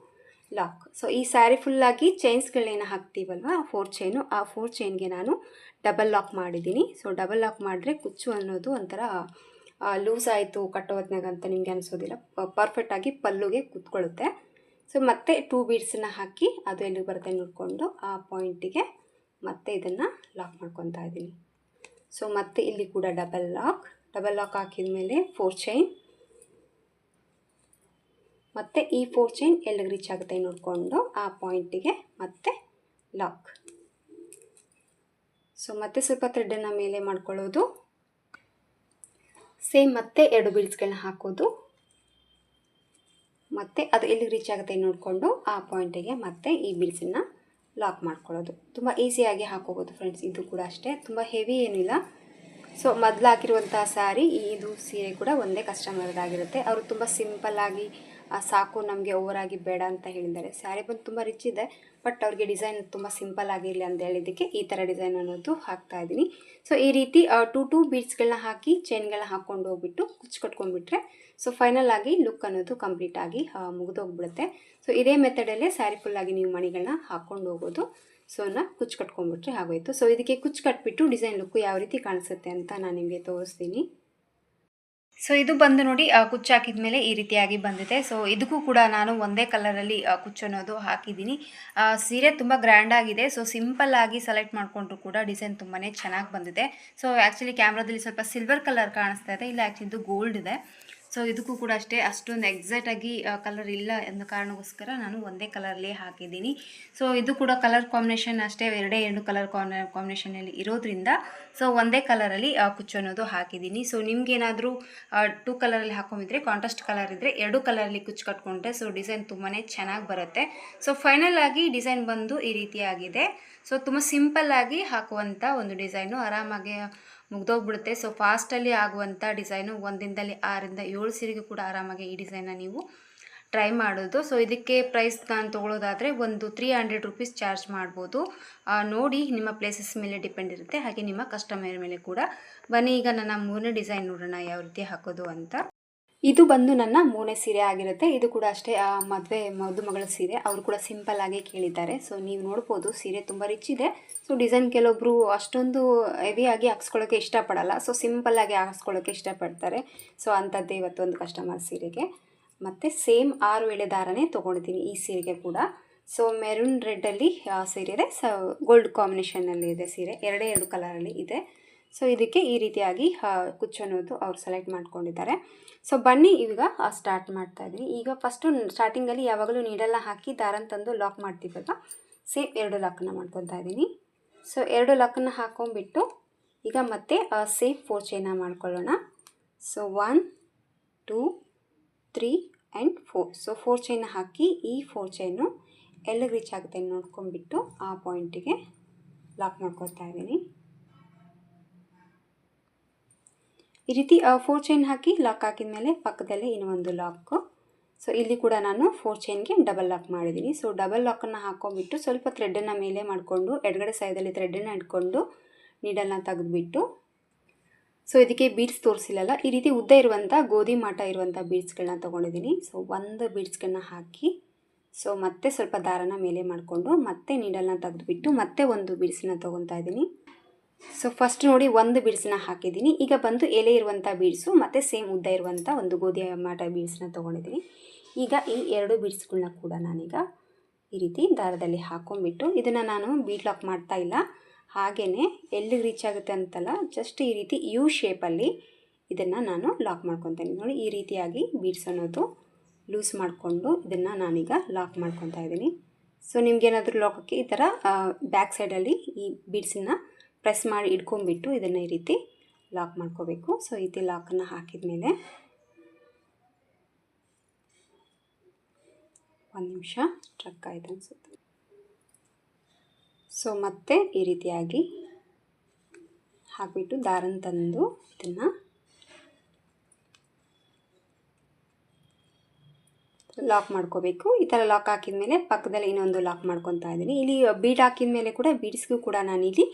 ಲಾಕ್. ಸೊ ಈ ಸ್ಯಾರಿ ಫುಲ್ಲಾಗಿ ಚೈನ್ಸ್ಗಳನ್ನೇನು ಹಾಕ್ತೀವಲ್ವ 4 ಚೈನು, ಆ 4 ಚೈನ್ಗೆ ನಾನು ಡಬಲ್ ಲಾಕ್ ಮಾಡಿದ್ದೀನಿ. ಸೊ ಡಬಲ್ ಲಾಕ್ ಮಾಡಿದ್ರೆ ಕುಚ್ಚು ಅನ್ನೋದು ಒಂಥರ ಲೂಸ್ ಆಯಿತು ಕಟ್ಟೋ ಹೊತ್ನಾಗ ಅಂತ ನಿಮಗೆ ಅನಿಸೋದಿಲ್ಲ, ಪರ್ಫೆಕ್ಟಾಗಿ ಪಲ್ಲುಗೆ ಕೂತ್ಕೊಳ್ಳುತ್ತೆ. ಸೊ ಮತ್ತೆ 2 ಬೀಡ್ಸನ್ನ ಹಾಕಿ ಅದು ಎಲ್ಲಿಗೆ ಬರುತ್ತೆ ನೋಡಿಕೊಂಡು ಆ ಪಾಯಿಂಟಿಗೆ ಮತ್ತೆ ಇದನ್ನು ಲಾಕ್ ಮಾಡ್ಕೊತಾ ಇದ್ದೀನಿ. ಸೊ ಮತ್ತೆ ಇಲ್ಲಿ ಕೂಡ ಡಬಲ್ ಲಾಕ್ ಹಾಕಿದ ಮೇಲೆ 4 ಚೈನ್, ಮತ್ತು ಈ 4 ಚೈನ್ ಎಲ್ಲಿಗೆ ರೀಚ್ ಆಗುತ್ತೆ ನೋಡಿಕೊಂಡು ಆ ಪಾಯಿಂಟಿಗೆ ಮತ್ತೆ ಲಾಕ್. ಸೊ ಮತ್ತೆ ಸ್ವಲ್ಪ ಥ್ರೆಡ್ಡನ್ನು ಮೇಲೆ ಮಾಡ್ಕೊಳ್ಳೋದು, ಸೇಮ್ ಮತ್ತೆ 2 ಬೀಡ್ಸ್ಗಳನ್ನ ಹಾಕೋದು, ಮತ್ತು ಅದು ಎಲ್ಲಿಗೆ ರೀಚ್ ಆಗುತ್ತೆ ನೋಡಿಕೊಂಡು ಆ ಪಾಯಿಂಟಿಗೆ ಮತ್ತೆ ಈ ಬೀಡ್ಸನ್ನು ಲಾಕ್ ಮಾಡ್ಕೊಳ್ಳೋದು. ತುಂಬ ಈಸಿಯಾಗಿ ಹಾಕೋಬೋದು ಫ್ರೆಂಡ್ಸ್. ಇದು ಕೂಡ ಅಷ್ಟೇ, ತುಂಬ ಹೆವಿ ಏನಿಲ್ಲ. ಸೊ ಮೊದಲು ಹಾಕಿರುವಂಥ ಸ್ಯಾರಿ, ಇದು ಸೀರೆ ಕೂಡ ಒಂದೇ ಕಸ್ಟಮರ್ದಾಗಿರುತ್ತೆ. ಅವರು ತುಂಬ ಸಿಂಪಲ್ಲಾಗಿ ಸಾಕು, ನಮಗೆ ಓವರಾಗಿ ಬೇಡ ಅಂತ ಹೇಳಿದ್ದಾರೆ. ಸ್ಯಾರಿ ಬಂದು ತುಂಬ ರಿಚ್ ಇದೆ, ಬಟ್ ಅವ್ರಿಗೆ ಡಿಸೈನ್ ತುಂಬ ಸಿಂಪಲ್ ಆಗಿರಲಿ ಅಂತ ಹೇಳಿದ್ದಕ್ಕೆ ಈ ಥರ ಡಿಸೈನ್ ಅನ್ನೋದು ಹಾಕ್ತಾ ಇದ್ದೀನಿ. ಸೊ ಈ ರೀತಿ 2 ಬೀಡ್ಸ್ಗಳನ್ನ ಹಾಕಿ ಚೈನ್ಗಳನ್ನ ಹಾಕ್ಕೊಂಡು ಹೋಗ್ಬಿಟ್ಟು ಕುಚ್ಚು ಕಟ್ಕೊಂಡ್ಬಿಟ್ರೆ ಸೊ ಫೈನಲ್ ಆಗಿ ಲುಕ್ ಅನ್ನೋದು ಕಂಪ್ಲೀಟ್ ಆಗಿ ಮುಗಿದೋಗ್ಬಿಡುತ್ತೆ. ಸೊ ಇದೇ ಮೆಥಡಲ್ಲೇ ಸ್ಯಾರಿ ಫುಲ್ಲಾಗಿ ನೀವು ಮಣಿಗಳನ್ನ ಹಾಕ್ಕೊಂಡು ಹೋಗೋದು. ಸೊ ಕುಚ್ಚು ಕಟ್ಕೊಂಡ್ಬಿಟ್ರೆ ಆಗೋಯ್ತು. ಸೊ ಇದಕ್ಕೆ ಕುಚ್ಚು ಕಟ್ಬಿಟ್ಟು ಡಿಸೈನ್ ಲುಕ್ಕು ಯಾವ ರೀತಿ ಕಾಣಿಸುತ್ತೆ ಅಂತ ನಾನು ನಿಮಗೆ ತೋರಿಸ್ತೀನಿ. ಸೊ ಇದು ಬಂದು ನೋಡಿ, ಕುಚ್ಚು ಹಾಕಿದ ಮೇಲೆ ಈ ರೀತಿಯಾಗಿ ಬಂದಿದೆ. ಸೊ ಇದಕ್ಕೂ ಕೂಡ ನಾನು ಒಂದೇ ಕಲರಲ್ಲಿ ಕುಚ್ಚು ಅನ್ನೋದು ಹಾಕಿದ್ದೀನಿ. ಸೀರೆ ತುಂಬ ಗ್ರ್ಯಾಂಡಾಗಿದೆ. ಸೊ ಸಿಂಪಲ್ಲಾಗಿ ಸೆಲೆಕ್ಟ್ ಮಾಡಿಕೊಂಡ್ರು ಕೂಡ ಡಿಸೈನ್ ತುಂಬಾ ಚೆನ್ನಾಗಿ ಬಂದಿದೆ. ಸೊ ಆ್ಯಕ್ಚುಲಿ ಕ್ಯಾಮ್ರಾದಲ್ಲಿ ಸ್ವಲ್ಪ ಸಿಲ್ವರ್ ಕಲರ್ ಕಾಣಿಸ್ತಾ ಇದೆ, ಇಲ್ಲ ಆ್ಯಕ್ಚುಲಿ ಇದು ಗೋಲ್ಡ್ ಇದೆ. ಸೊ ಇದಕ್ಕೂ ಕೂಡ ಅಷ್ಟೇ ಅಷ್ಟೊಂದು ಎಕ್ಸಾಕ್ಟಾಗಿ ಕಲರ್ ಇಲ್ಲ ಎಂದ ಕಾರಣಕ್ಕೋಸ್ಕರ ನಾನು ಒಂದೇ ಕಲರ್ಲೇ ಹಾಕಿದ್ದೀನಿ. ಸೊ ಇದು ಕೂಡ ಕಲರ್ ಕಾಂಬಿನೇಷನ್ ಅಷ್ಟೇ, ಎರಡು ಕಲರ್ ಕಾಂಬಿನೇಷನಲ್ಲಿ ಇರೋದ್ರಿಂದ ಸೊ ಒಂದೇ ಕಲರಲ್ಲಿ ಕುಚ್ಚು ಅನ್ನೋದು ಹಾಕಿದ್ದೀನಿ. ಸೊ ನಿಮ್ಗೇನಾದರೂ 2 ಕಲರಲ್ಲಿ ಹಾಕೊಂಡಿದ್ರೆ, ಕಾಂಟ್ರಾಸ್ಟ್ ಕಲರ್ ಇದ್ದರೆ 2 ಕಲರಲ್ಲಿ ಕುಚ್ಚು ಕಟ್ಕೊಂಡ್ರೆ ಸೊ ಡಿಸೈನ್ ತುಂಬಾ ಚೆನ್ನಾಗಿ ಬರುತ್ತೆ. ಸೊ ಫೈನಲ್ ಆಗಿ ಡಿಸೈನ್ ಬಂದು ಈ ರೀತಿಯಾಗಿದೆ. ಸೊ ತುಂಬ ಸಿಂಪಲ್ಲಾಗಿ ಹಾಕುವಂಥ ಒಂದು ಡಿಸೈನು, ಆರಾಮಾಗಿ ಮುಗ್ದೋಗ್ಬಿಡುತ್ತೆ. ಸೊ ಫಾಸ್ಟಲ್ಲಿ ಆಗುವಂಥ ಡಿಸೈನು, 1 ದಿನದಲ್ಲಿ 6ರಿಂದ 7 ಸೀರೆಗೂ ಕೂಡ ಆರಾಮಾಗಿ ಈ ಡಿಸೈನ್ನ ನೀವು ಟ್ರೈ ಮಾಡೋದು. ಸೊ ಇದಕ್ಕೆ ಪ್ರೈಸ್ ನಾನು ತೊಗೊಳ್ಳೋದಾದರೆ ಒಂದು 300 ರುಪೀಸ್ ಚಾರ್ಜ್ ಮಾಡ್ಬೋದು. ನೋಡಿ, ನಿಮ್ಮ ಪ್ಲೇಸಸ್ ಮೇಲೆ ಡಿಪೆಂಡ್ ಇರುತ್ತೆ, ಹಾಗೆ ನಿಮ್ಮ ಕಸ್ಟಮರ್ ಮೇಲೆ ಕೂಡ. ಬನ್ನಿ ಈಗ ನನ್ನ 3ನೇ ಡಿಸೈನ್ ನೋಡೋಣ ಯಾವ ರೀತಿ ಹಾಕೋದು ಅಂತ. ಇದು ಬಂದು ನನ್ನ 3ನೇ ಸೀರೆ ಆಗಿರುತ್ತೆ. ಇದು ಕೂಡ ಅಷ್ಟೇ ಮದುಮಗಳ ಸೀರೆ. ಅವರು ಕೂಡ ಸಿಂಪಲ್ಲಾಗಿ ಕೇಳಿದ್ದಾರೆ. ಸೊ ನೀವು ನೋಡ್ಬೋದು, ಸೀರೆ ತುಂಬ ರಿಚ್ ಇದೆ. ಸೊ ಡಿಸೈನ್ ಕೆಲವೊಬ್ಬರು ಅಷ್ಟೊಂದು ಹೆವಿಯಾಗಿ ಹಾಕ್ಸ್ಕೊಳ್ಳೋಕ್ಕೆ ಇಷ್ಟಪಡಲ್ಲ, ಸೊ ಸಿಂಪಲ್ಲಾಗಿ ಹಾಕ್ಸ್ಕೊಳ್ಳೋಕ್ಕೆ ಇಷ್ಟಪಡ್ತಾರೆ. ಸೊ ಅಂಥದ್ದೇ ಇವತ್ತೊಂದು ಕಸ್ಟಮರ್ ಸೀರೆಗೆ. ಮತ್ತು ಸೇಮ್ 6 ಎಳೆ ದಾರನೇ ತೊಗೊಂಡಿದ್ದೀನಿ ಈ ಸೀರೆಗೆ ಕೂಡ. ಸೊ ಮೆರೂನ್ ರೆಡ್ಡಲ್ಲಿ ಸೀರೆ ಇದೆ, ಸೊ ಗೋಲ್ಡ್ ಕಾಂಬಿನೇಷನಲ್ಲಿ ಇದೆ ಸೀರೆ, 2 ಕಲರಲ್ಲಿ ಇದೆ. ಸೊ ಇದಕ್ಕೆ ಈ ರೀತಿಯಾಗಿ ಕುಚ್ಚು ಅನ್ನೋದು ಅವ್ರು ಸೆಲೆಕ್ಟ್ ಮಾಡ್ಕೊಂಡಿದ್ದಾರೆ. ಸೊ ಬನ್ನಿ ಈಗ ಸ್ಟಾರ್ಟ್ ಮಾಡ್ತಾ ಇದ್ದೀನಿ. ಈಗ ಫಸ್ಟು ಸ್ಟಾರ್ಟಿಂಗಲ್ಲಿ ಯಾವಾಗಲೂ ನೀಡಲ್ಲ ಹಾಕಿ ದಾರನ ತಂದು ಲಾಕ್ ಮಾಡ್ತೀವಲ್ಲ, ಸೇಮ್ 2 ಲಾಕನ್ನು ಮಾಡ್ಕೊತಾ ಇದ್ದೀನಿ. ಸೊ 2 ಲಾಕನ್ನು ಹಾಕೊಂಡ್ಬಿಟ್ಟು ಈಗ ಮತ್ತೆ ಸೇಮ್ 4 ಚೈನ ಮಾಡ್ಕೊಳ್ಳೋಣ. So 1 2 3 and 4. ಸೊ 4 ಚೈನ ಹಾಕಿ ಈ 4 ಚೈನು ಎಲ್ಲಿಗೆ ರೀಚ್ ಆಗುತ್ತೆ ನೋಡ್ಕೊಂಡ್ಬಿಟ್ಟು ಆ ಪಾಯಿಂಟಿಗೆ ಲಾಕ್ ಮಾಡ್ಕೊತಾ ಇದ್ದೀನಿ. ಈ ರೀತಿ 4 ಚೈನ್ ಹಾಕಿ ಲಾಕ್ ಹಾಕಿದ ಮೇಲೆ ಪಕ್ಕದಲ್ಲಿ ಇನ್ನೊಂದು ಲಾಕು. ಸೊ ಇಲ್ಲಿ ಕೂಡ ನಾನು 4 ಚೈನ್ಗೆ ಡಬಲ್ ಲಾಕ್ ಮಾಡಿದ್ದೀನಿ. ಸೊ ಡಬಲ್ ಲಾಕನ್ನು ಹಾಕೊಂಡ್ಬಿಟ್ಟು ಸ್ವಲ್ಪ ಥ್ರೆಡ್ಡನ್ನು ಮೇಲೆ ಮಾಡಿಕೊಂಡು ಎಡಗಡೆ ಸೈಡಲ್ಲಿ ಥ್ರೆಡ್ಡನ್ನು ಇಟ್ಕೊಂಡು ನೀಡಲ್ನ ತೆಗೆದುಬಿಟ್ಟು, ಸೊ ಇದಕ್ಕೆ ಬೀಡ್ಸ್ ತೋರಿಸಿಲ್ಲಲ್ಲ, ಈ ರೀತಿ ಉದ್ದ ಇರುವಂಥ ಗೋಧಿ ಮಾಟ ಇರುವಂಥ ಬೀಡ್ಸ್ಗಳನ್ನ ತೊಗೊಂಡಿದ್ದೀನಿ. ಸೊ 1 ಬೀಡ್ಸ್ಗಳನ್ನ ಹಾಕಿ, ಸೊ ಮತ್ತೆ ಸ್ವಲ್ಪ ದಾರನ ಮೇಲೆ ಮಾಡಿಕೊಂಡು ಮತ್ತೆ ನೀಡಲ್ನ ತೆಗೆದುಬಿಟ್ಟು ಮತ್ತೆ 1 ಬೀಡ್ಸನ್ನ ತೊಗೊತಾ ಇದ್ದೀನಿ. ಸೊ ಫಸ್ಟ್ ನೋಡಿ 1 ಬೀಡ್ಸನ್ನ ಹಾಕಿದ್ದೀನಿ. ಈಗ ಬಂದು ಎಲೆ ಇರುವಂಥ ಬೀಡ್ಸು ಮತ್ತು ಸೇಮ್ ಉದ್ದ ಇರುವಂಥ ಒಂದು ಗೋಧಿ ಮಾಟ ಬೀಡ್ಸನ್ನ ತೊಗೊಂಡಿದ್ದೀನಿ. ಈಗ ಈ 2 ಬೀಡ್ಸ್ಗಳನ್ನ ಕೂಡ ನಾನೀಗ ಈ ರೀತಿ ದಾರದಲ್ಲಿ ಹಾಕೊಂಡ್ಬಿಟ್ಟು, ಇದನ್ನು ನಾನು ಬೀಡ್ ಲಾಕ್ ಮಾಡ್ತಾ ಇಲ್ಲ, ಹಾಗೆಯೇ ಎಲ್ಲಿಗೆ ರೀಚ್ ಆಗುತ್ತೆ ಅಂತಲ್ಲ, ಜಸ್ಟ್ ಈ ರೀತಿ ಯು ಶೇಪಲ್ಲಿ ಇದನ್ನು ನಾನು ಲಾಕ್ ಮಾಡ್ಕೊತೀನಿ. ನೋಡಿ, ಈ ರೀತಿಯಾಗಿ ಬೀಡ್ಸ್ ಅನ್ನೋದು ಲೂಸ್ ಮಾಡಿಕೊಂಡು ಇದನ್ನು ನಾನೀಗ ಲಾಕ್ ಮಾಡ್ಕೊತಾ ಇದ್ದೀನಿ. ಸೊ ನಿಮಗೇನಾದರೂ ಲಾಕಕ್ಕೆ ಈ ಥರ ಬ್ಯಾಕ್ ಸೈಡಲ್ಲಿ ಈ ಬೀಡ್ಸನ್ನು ಪ್ರೆಸ್ ಮಾಡಿ ಇಟ್ಕೊಂಡ್ಬಿಟ್ಟು ಇದನ್ನು ಈ ರೀತಿ ಲಾಕ್ ಮಾಡ್ಕೋಬೇಕು. ಸೊ ಈ ರೀತಿ ಲಾಕನ್ನು ಹಾಕಿದ ಮೇಲೆ ಒಂದು ನಿಮಿಷ ಸ್ಟ್ರಕ್ ಆಯಿತು ಅನಿಸುತ್ತೆ. ಸೊ ಮತ್ತೆ ಈ ರೀತಿಯಾಗಿ ಹಾಕಿಬಿಟ್ಟು ದಾರನ ತಂದು ಇದನ್ನು ಲಾಕ್ ಮಾಡ್ಕೋಬೇಕು. ಈ ಥರ ಲಾಕ್ ಹಾಕಿದ ಮೇಲೆ ಪಕ್ಕದಲ್ಲಿ ಇನ್ನೊಂದು ಲಾಕ್ ಮಾಡ್ಕೊತಾ ಇದ್ದೀನಿ. ಇಲ್ಲಿ ಬೀಡ್ ಹಾಕಿದ ಮೇಲೆ ಕೂಡ ಬೀಡ್ಸ್ಗೂ ಕೂಡ ನಾನಿಲ್ಲಿ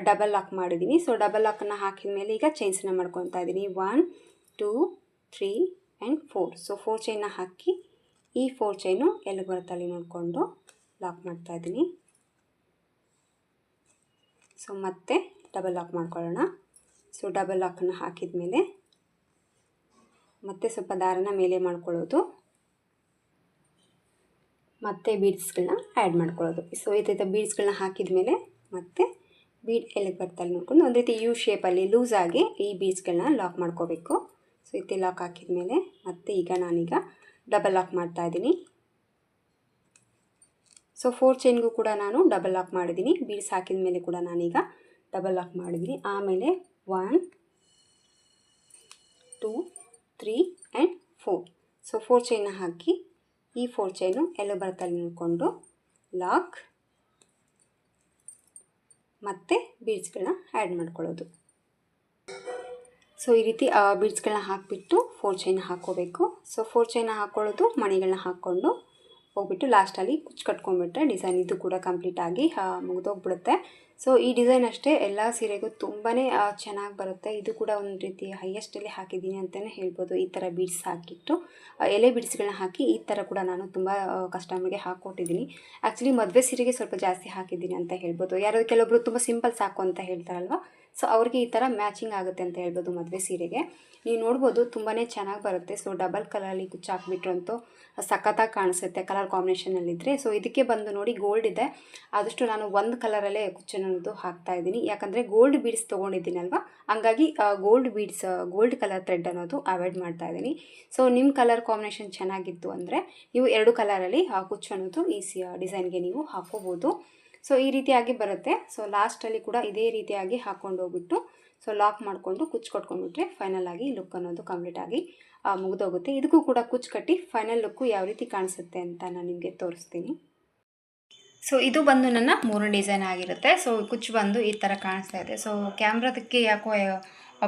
ಡಬಲ್ ಲಾಕ್ ಮಾಡಿದ್ದೀನಿ. ಸೊ ಡಬಲ್ ಲಾಕನ್ನು ಹಾಕಿದ ಮೇಲೆ ಈಗ ಚೈನ್ಸನ್ನ ಮಾಡ್ಕೊತಾ ಇದ್ದೀನಿ. 1 2 3 ಆ್ಯಂಡ್ 4. ಸೊ 4 ಚೈನ್ನ ಹಾಕಿ ಈ 4 ಚೈನು ಎಲ್ಲಿಗೆ ಬರುತ್ತೆ ಅಲ್ಲಿ ನೋಡಿಕೊಂಡು ಲಾಕ್ ಮಾಡ್ತಾಯಿದ್ದೀನಿ. ಸೊ ಮತ್ತೆ ಡಬಲ್ ಲಾಕ್ ಮಾಡ್ಕೊಳ್ಳೋಣ. ಸೊ ಡಬಲ್ ಲಾಕನ್ನು ಹಾಕಿದ ಮೇಲೆ ಮತ್ತೆ ಸ್ವಲ್ಪ ದಾರನ ಮೇಲೆ ಮಾಡ್ಕೊಳ್ಳೋದು, ಮತ್ತೆ ಬೀಡ್ಸ್ಗಳನ್ನ ಆ್ಯಡ್ ಮಾಡ್ಕೊಳ್ಳೋದು. ಸೊ ಈ ಥರ ಬೀಡ್ಸ್ಗಳನ್ನ ಹಾಕಿದ ಮೇಲೆ ಮತ್ತು ಬೀಡ್ ಎಲ್ಲಿಗೆ ಬರ್ತಲ್ಲಿ ನೋಡ್ಕೊಂಡು ಒಂದು ರೀತಿ ಯು ಶೇಪಲ್ಲಿ ಲೂಸಾಗಿ ಈ ಬೀಡ್ಸ್ಗಳನ್ನ ಲಾಕ್ ಮಾಡ್ಕೋಬೇಕು. ಸೊ ಈ ರೀತಿ ಲಾಕ್ ಹಾಕಿದ ಮೇಲೆ ಮತ್ತೆ ನಾನೀಗ ಡಬಲ್ ಲಾಕ್ ಮಾಡ್ತಾಯಿದ್ದೀನಿ. ಸೊ 4 ಚೈನ್ಗೂ ಕೂಡ ನಾನು ಡಬಲ್ ಲಾಕ್ ಮಾಡಿದ್ದೀನಿ. ಬೀಡ್ಸ್ ಹಾಕಿದ ಮೇಲೆ ಕೂಡ ನಾನೀಗ ಡಬಲ್ ಲಾಕ್ ಮಾಡಿದ್ದೀನಿ. ಆಮೇಲೆ 1 2 3 ಆ್ಯಂಡ್ 4. ಸೊ 4 ಚೈನ್ನ ಹಾಕಿ ಈ 4 ಚೈನು ಎಲ್ಲೋ ಬರ್ತಲ್ಲಿ ನೋಡಿಕೊಂಡು ಲಾಕ್ ಮತ್ತು ಬೀಡ್ಸ್ಗಳನ್ನ ಆ್ಯಡ್ ಮಾಡ್ಕೊಳ್ಳೋದು. ಸೊ ಈ ರೀತಿ ಬೀಡ್ಸ್ಗಳನ್ನ ಹಾಕಿಬಿಟ್ಟು 4 ಚೈನ್ ಹಾಕ್ಕೋಬೇಕು. ಸೊ 4 ಚೈನ್ನ ಹಾಕ್ಕೊಳ್ಳೋದು, ಮಣಿಗಳನ್ನ ಹಾಕ್ಕೊಂಡು ಹೋಗ್ಬಿಟ್ಟು ಲಾಸ್ಟಲ್ಲಿ ಕುಚ್ಚು ಕಟ್ಕೊಂಡ್ಬಿಟ್ರೆ ಡಿಸೈನ್ ಇದು ಕೂಡ ಕಂಪ್ಲೀಟಾಗಿ ಮುಗಿದೋಗ್ಬಿಡುತ್ತೆ. ಸೊ ಈ ಡಿಸೈನ್ ಅಷ್ಟೇ ಎಲ್ಲ ಸೀರೆಗೂ ತುಂಬಾ ಚೆನ್ನಾಗಿ ಬರುತ್ತೆ. ಇದು ಕೂಡ ಒಂದು ರೀತಿ ಹೈಯೆಸ್ಟಲ್ಲಿ ಹಾಕಿದ್ದೀನಿ ಅಂತಲೇ ಹೇಳ್ಬೋದು. ಈ ಥರ ಬೀಡ್ಸ್ ಹಾಕಿಟ್ಟು ಎಲೆ ಬೀಡ್ಸ್ಗಳನ್ನ ಹಾಕಿ ಈ ಥರ ಕೂಡ ನಾನು ತುಂಬ ಕಸ್ಟಮರ್ಗೆ ಹಾಕ್ಕೊಟ್ಟಿದ್ದೀನಿ. ಆ್ಯಕ್ಚುಲಿ ಮದುವೆ ಸೀರೆಗೆ ಸ್ವಲ್ಪ ಜಾಸ್ತಿ ಹಾಕಿದ್ದೀನಿ ಅಂತ ಹೇಳ್ಬೋದು. ಯಾರೋ ಕೆಲವೊಬ್ರು ತುಂಬ ಸಿಂಪಲ್ ಸಾಕು ಅಂತ ಹೇಳ್ತಾರಲ್ವ, ಸೊ ಅವ್ರಿಗೆ ಈ ಥರ ಮ್ಯಾಚಿಂಗ್ ಆಗುತ್ತೆ ಅಂತ ಹೇಳ್ಬೋದು. ಮದುವೆ ಸೀರೆಗೆ ನೀವು ನೋಡ್ಬೋದು ತುಂಬಾ ಚೆನ್ನಾಗಿ ಬರುತ್ತೆ. ಸೊ ಡಬಲ್ ಕಲರಲ್ಲಿ ಕುಚ್ಚು ಹಾಕ್ಬಿಟ್ರಂತೂ ಸಖತ್ತಾಗಿ ಕಾಣಿಸುತ್ತೆ ಕಲರ್ ಕಾಂಬಿನೇಷನಲ್ಲಿದ್ದರೆ. ಸೊ ಇದಕ್ಕೆ ಬಂದು ನೋಡಿ ಗೋಲ್ಡ್ ಇದೆ, ಆದಷ್ಟು ನಾನು ಒಂದು ಕಲರಲ್ಲೇ ಕುಚ್ಚನ್ನೋದು ಹಾಕ್ತಾಯಿದ್ದೀನಿ. ಯಾಕಂದರೆ ಗೋಲ್ಡ್ ಬೀಡ್ಸ್ ತೊಗೊಂಡಿದ್ದೀನಲ್ವ, ಹಂಗಾಗಿ ಗೋಲ್ಡ್ ಕಲರ್ ಥ್ರೆಡ್ ಅನ್ನೋದು ಅವಾಯ್ಡ್ ಮಾಡ್ತಾಯಿದ್ದೀನಿ. ಸೊ ನಿಮ್ಮ ಕಲರ್ ಕಾಂಬಿನೇಷನ್ ಚೆನ್ನಾಗಿತ್ತು ಅಂದರೆ ನೀವು 2 ಕಲರಲ್ಲಿ ಕುಚ್ಚು ಅನ್ನೋದು ಈ ಡಿಸೈನ್ಗೆ ನೀವು ಹಾಕ್ಕೋಬೋದು. ಸೊ ಈ ರೀತಿಯಾಗಿ ಬರುತ್ತೆ. ಸೊ ಲಾಸ್ಟಲ್ಲಿ ಕೂಡ ಇದೇ ರೀತಿಯಾಗಿ ಹಾಕ್ಕೊಂಡು ಹೋಗ್ಬಿಟ್ಟು ಸೊ ಲಾಕ್ ಮಾಡಿಕೊಂಡು ಕುಚ್ಚು ಕಟ್ಕೊಂಡ್ಬಿಟ್ರೆ ಫೈನಲ್ ಆಗಿ ಲುಕ್ ಅನ್ನೋದು ಕಂಪ್ಲೀಟಾಗಿ ಮುಗಿದೋಗುತ್ತೆ. ಇದಕ್ಕೂ ಕೂಡ ಕುಚ್ಚು ಕಟ್ಟಿ ಫೈನಲ್ ಲುಕ್ಕು ಯಾವ ರೀತಿ ಕಾಣಿಸುತ್ತೆ ಅಂತ ನಾನು ನಿಮಗೆ ತೋರಿಸ್ತೀನಿ. ಸೊ ಇದು ಬಂದು ನನ್ನ 3 ಡಿಸೈನ್ ಆಗಿರುತ್ತೆ. ಸೊ ಕುಚ್ಚು ಬಂದು ಈ ಥರ ಕಾಣಿಸ್ತಾ ಇದೆ. ಸೊ ಕ್ಯಾಮ್ರಾದಕ್ಕೆ ಯಾಕೋ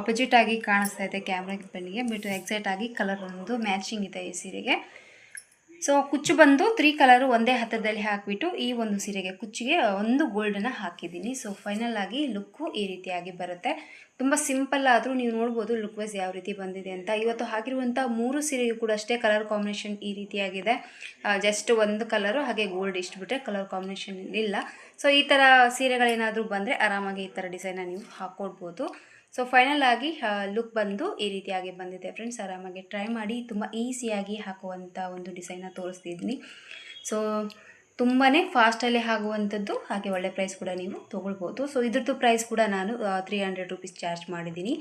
ಅಪೋಸಿಟ್ ಆಗಿ ಕಾಣಿಸ್ತಾ ಇದೆ ಕ್ಯಾಮ್ರಾ ಬೆನ್ನಿಗೆ, ಬಟ್ ಎಕ್ಸಾಕ್ಟಾಗಿ ಕಲರ್ ಒಂದು ಮ್ಯಾಚಿಂಗ್ ಇದೆ ಈ ಸೀರೆಗೆ. ಸೊ ಕುಚ್ಚು ಬಂದು 3 ಕಲರು ಒಂದೇ ಹತ್ತದಲ್ಲಿ ಹಾಕಿಬಿಟ್ಟು ಈ ಒಂದು ಸೀರೆಗೆ ಕುಚ್ಚಿಗೆ ಒಂದು ಗೋಲ್ಡನ್ನು ಹಾಕಿದ್ದೀನಿ. ಸೊ ಫೈನಲ್ ಆಗಿ ಲುಕ್ಕು ಈ ರೀತಿಯಾಗಿ ಬರುತ್ತೆ. ತುಂಬ ಸಿಂಪಲ್ ಆದರೂ ನೀವು ನೋಡ್ಬೋದು ಲುಕ್ ವೈಸ್ ಯಾವ ರೀತಿ ಬಂದಿದೆ ಅಂತ. ಇವತ್ತು ಹಾಕಿರುವಂಥ 3 ಸೀರೆಯೂ ಕೂಡ ಅಷ್ಟೇ ಕಲರ್ ಕಾಂಬಿನೇಷನ್ ಈ ರೀತಿಯಾಗಿದೆ. ಜಸ್ಟ್ ಒಂದು ಕಲರು ಹಾಗೆ ಗೋಲ್ಡ್ ಇಷ್ಟು ಬಿಟ್ಟರೆ ಕಲರ್ ಕಾಂಬಿನೇಷನ್ ಇಲ್ಲ. ಸೊ ಈ ಥರ ಸೀರೆಗಳೇನಾದರೂ ಬಂದರೆ ಆರಾಮಾಗಿ ಈ ಥರ ಡಿಸೈನ್ನ ನೀವು ಹಾಕ್ಕೊಡ್ಬೋದು. ಸೊ ಫೈನಲ್ ಆಗಿ ಲುಕ್ ಬಂದು ಈ ರೀತಿಯಾಗಿ ಬಂದಿದೆ ಫ್ರೆಂಡ್ಸ್. ಆರಾಮಾಗಿ ಟ್ರೈ ಮಾಡಿ. ತುಂಬ ಈಸಿಯಾಗಿ ಹಾಕುವಂಥ ಒಂದು ಡಿಸೈನ್ನ ತೋರಿಸ್ತಿದ್ದೀನಿ. ಸೊ ತುಂಬಾ ಫಾಸ್ಟಲ್ಲೇ ಆಗುವಂಥದ್ದು, ಹಾಗೆ ಒಳ್ಳೆ ಪ್ರೈಸ್ ಕೂಡ ನೀವು ತೊಗೊಳ್ಬೋದು. ಸೊ ಇದ್ರದ್ದು ಪ್ರೈಸ್ ಕೂಡ ನಾನು 300 ರೂಪೀಸ್ ಚಾರ್ಜ್ ಮಾಡಿದ್ದೀನಿ.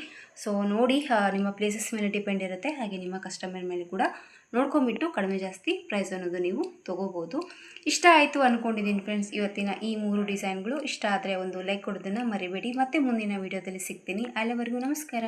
ಸೊ ನೋಡಿ, ನಿಮ್ಮ ಪ್ಲೇಸಸ್ ಮೇಲೆ ಡಿಪೆಂಡ್ ಇರುತ್ತೆ, ಹಾಗೆ ನಿಮ್ಮ ಕಸ್ಟಮರ್ ಮೇಲೆ ಕೂಡ ನೋಡ್ಕೊಂಬಿಟ್ಟು ಕಡಿಮೆ ಜಾಸ್ತಿ ಪ್ರೈಸ್ ಅನ್ನೋದು ನೀವು ತೊಗೋಬೋದು. ಇಷ್ಟ ಆಯಿತು ಅಂದ್ಕೊಂಡಿದ್ದೀನಿ ಫ್ರೆಂಡ್ಸ್ ಇವತ್ತಿನ ಈ 3 ಡಿಸೈನ್ಗಳು. ಇಷ್ಟ ಆದರೆ ಒಂದು ಲೈಕ್ ಕೊಡೋದನ್ನು ಮರಿಬೇಡಿ. ಮತ್ತೆ ಮುಂದಿನ ವೀಡಿಯೋದಲ್ಲಿ ಸಿಗ್ತೀನಿ. ಅಲ್ಲಿವರೆಗೂ ನಮಸ್ಕಾರ.